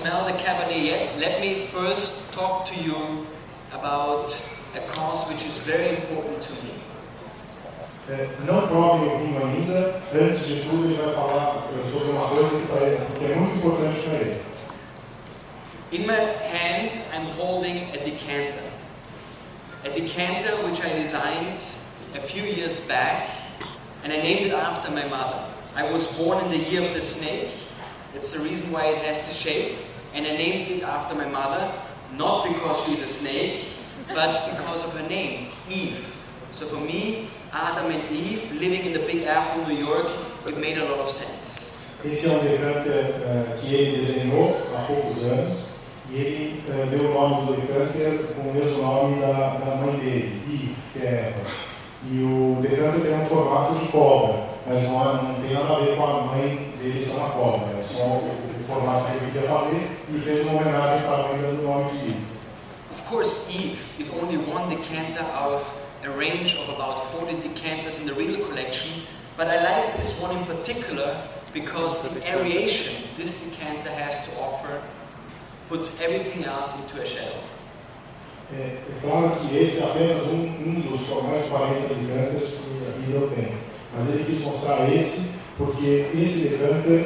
smell the Cabernet yet, let me first talk to you about a cause which is very important to me. Não provem o vinho ainda. Antes de tudo, ele vai falar sobre uma coisa que é muito importante para ele. In my hand, I'm holding a decanter. A decanter which I designed a few years back, and I named it after my mother. I was born in the year of the snake. That's the reason why it has the shape. And I named it after my mother, not because she's a snake, but because of her name, Eve. So for me, Adam and Eve, living in the Big Apple, New York, it made a lot of sense. Esse é um decanter que ele desenhou há poucos anos, e ele deu o nome do decanter com o mesmo nome da mãe dele, Eve, que é Eva. E o decanter tem um formato de cobra, mas não tem nada a ver com a mãe dele ser uma cobra. É só o formato que ele queria fazer e fez uma homenagem para a mãe dando o nome de Eve. Of course, Eve is only one decanter out of a range of about 40 decanters in the Riedel collection, but I like this one in particular because the aeration this decanter has to offer puts everything else into a shadow. É claro que esse é apenas um dos mais 40 decanters que a Riedel tem, mas ele quis mostrar esse porque esse decanter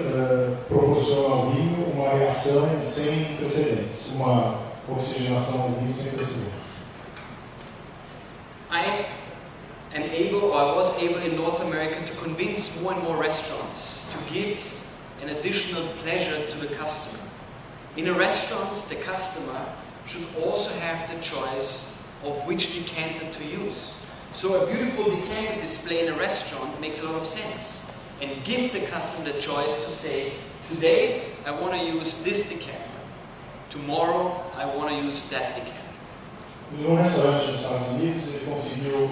proporciona ao vinho uma reação sem precedentes, uma oxigenação ao vinho sem precedentes. I was able in North America to convince more and more restaurants to give an additional pleasure to the customer. In a restaurant, the customer should also have the choice of which decanter to use. So a beautiful decanter display in a restaurant makes a lot of sense. And give the customer the choice to say, today I want to use this decanter. Tomorrow I want to use that decanter. Em restaurante nos Estados Unidos, ele conseguiu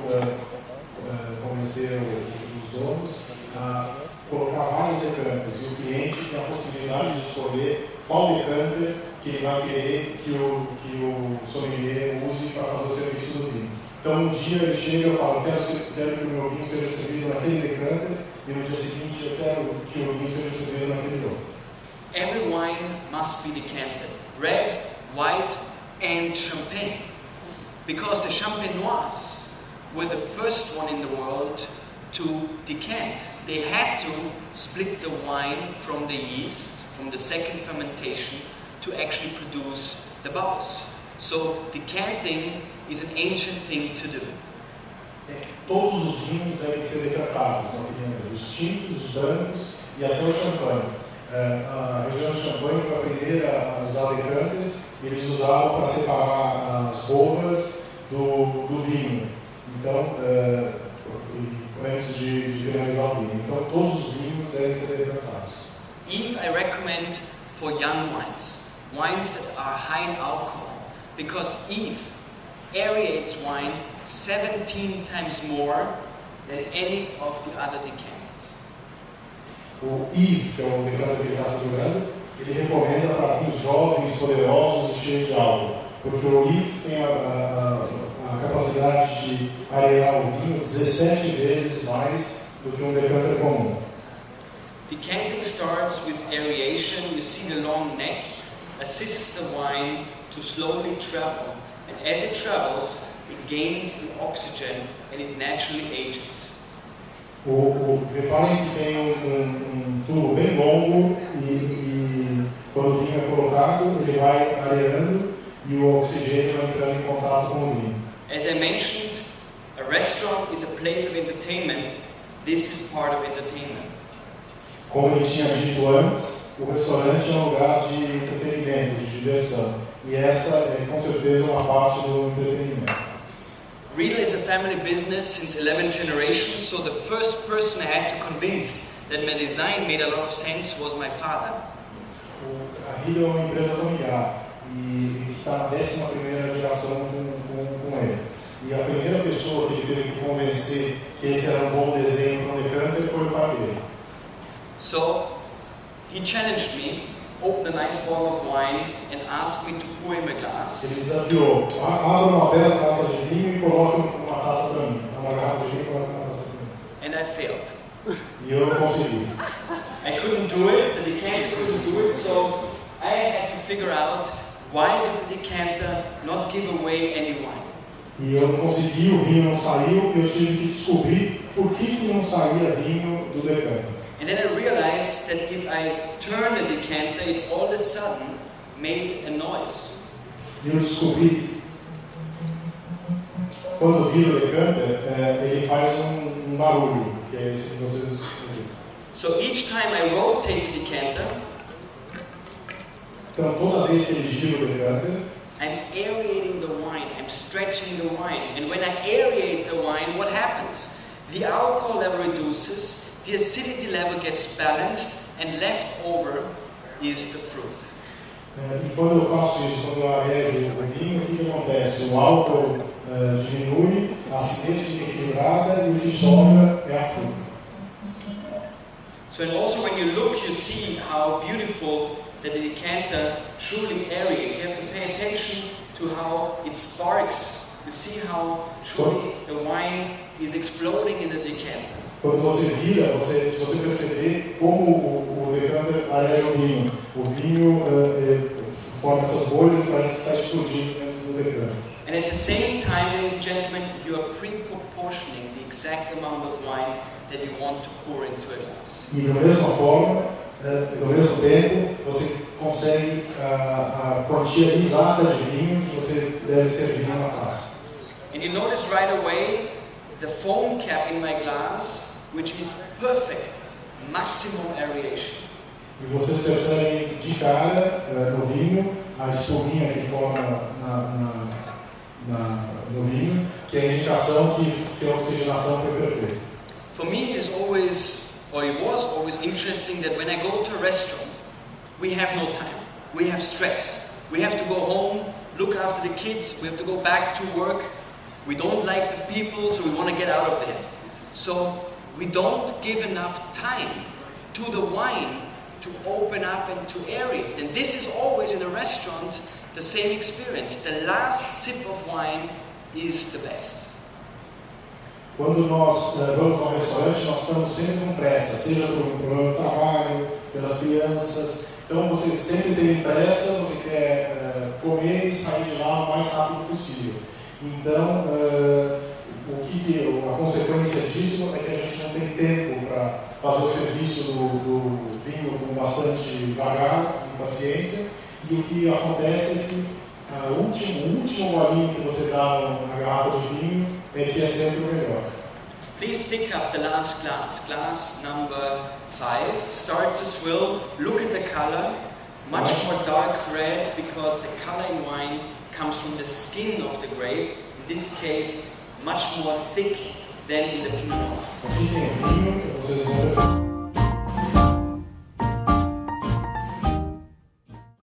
convencer os donos a colocar vários decanters e o cliente tem a possibilidade de escolher qual decanter que ele vai querer que o sommelier use para fazer o serviço do vinho. Então, um dia ele chega e fala, quero que o meu vinho seja servido naquele decanter, e no dia seguinte eu quero que o vinho seja servido naquele outro. Every wine must be decanted, red, white and champagne. Because the Champenois were the first one in the world to decant. They had to split the wine from the yeast, from the second fermentation, to actually produce the bubbles. So decanting is an ancient thing to do. Todos os vinhos devem ser decantados, na opinião dele. Os tintos, os brancos e até o champanhe. A região de Champagne foi a primeira a usar decanters, eles usavam para separar as bocas do vinho. Então, antes de finalizar o vinho. Então, todos os vinhos devem ser decantados. Eve I recommend for young wines, wines that are high in alcohol, because Eve aerates wine 17 times more than any of the other decanters. O Eve, que é o decanter que ele está segurando, ele recomenda para vinhos jovens, poderosos e cheios de álcool, porque o Eve tem a capacidade de arear o vinho 17 vezes mais do que um decanter comum. Decanting starts with aeration. You see the long neck assists the wine to slowly travel, and as it travels, it gains in oxygen and it naturally ages. Reparem que tem um tubo bem longo e quando o vinho é colocado, ele vai areando e o oxigênio vai entrando em contato com o vinho. As I mentioned, a restaurant is a place of entertainment. This is part of entertainment. Como eu tinha dito antes, o restaurante é um lugar de entretenimento, de diversão. E essa é com certeza uma parte do entretenimento. Riedel is a family business since 11 generations, so the first person I had to convince that my design made a lot of sense was my father. A Riedel é uma empresa familiar e está na 11ª geração com ele. E a primeira pessoa que ele teve que convencer que esse era um bom desenho para um decanter foi o pai dele. So he challenged me, opened a nice bottle of wine and asked me to pour in my glass. Ele desafiou, abra uma bela taça de vinho e coloque uma taça para mim. Uma garrafa de vinho e coloque uma taça para mim. And I failed. E eu não consegui. I couldn't do it, the decanter couldn't do it, so I had to figure out why did the decanter not give away any wine. E eu não consegui, o vinho não saiu, e eu tive que descobrir por que não saía vinho do decanter. And then I realized that if I turn the decanter, it all of a sudden made a noise. E eu descobri quando vira o decanter, ele faz um barulho, que é esse que vocês ouviram. So each time I rotate the decanter, Então toda vez que ele gira o decanter, I'm aerating the wine, I'm stretching the wine. And when I aerate the wine, what happens? The alcohol level reduces, the acidity level gets balanced, and left over is the fruit. e quando eu faço isso, quando eu aero o vinho, o que acontece? O álcool diminui, a acidez fica equilibrada e o que sobra é a fruta. So and also when you look, you see how beautiful that the decanter truly aerates. You have to pay attention to how it sparks. You see how truly the wine is exploding in the decanter. Quando você vira, se você perceber como o decanter aera o vinho forma essas bolhas e parece que está explodindo dentro do decanter. And at the same time, ladies and gentlemen, you are pre-proportioning the exact amount of wine that you want to pour into a glass. E da mesma forma, no mesmo tempo, você consegue a quantia exata de vinho que você deve servir numa taça. And you notice right away the foam cap in my glass, which is perfect, maximum aeration. E vocês percebem de cara no vinho a espuminha que forma no vinho, que é a indicação que a oxigenação foi perfeita. For me, it was always interesting that when I go to a restaurant, we have no time. We have stress. We have to go home, look after the kids, we have to go back to work. We don't like the people, so we want to get out of there. So we don't give enough time to the wine to open up and to aerate. And this is always in a restaurant the same experience. The last sip of wine is the best. Quando nós vamos ao restaurante, nós estamos sempre com pressa, seja por um problema de trabalho, pelas crianças. Então você sempre tem pressa, você quer comer e sair de lá o mais rápido possível. Então, a consequência disso é que a gente não tem tempo para fazer o serviço do vinho com bastante vagar e paciência. E o que acontece é que o último golinho que você dá na garrafa de vinho é que é sempre o melhor. Please pick up the last glass, glass number 5. Start to swill. Look at the color, much more dark red because the color in wine comes from the skin of the grape. In this case, much more thick than in the Pinot Noir. Aqui tem vinho, vocês vão perceber.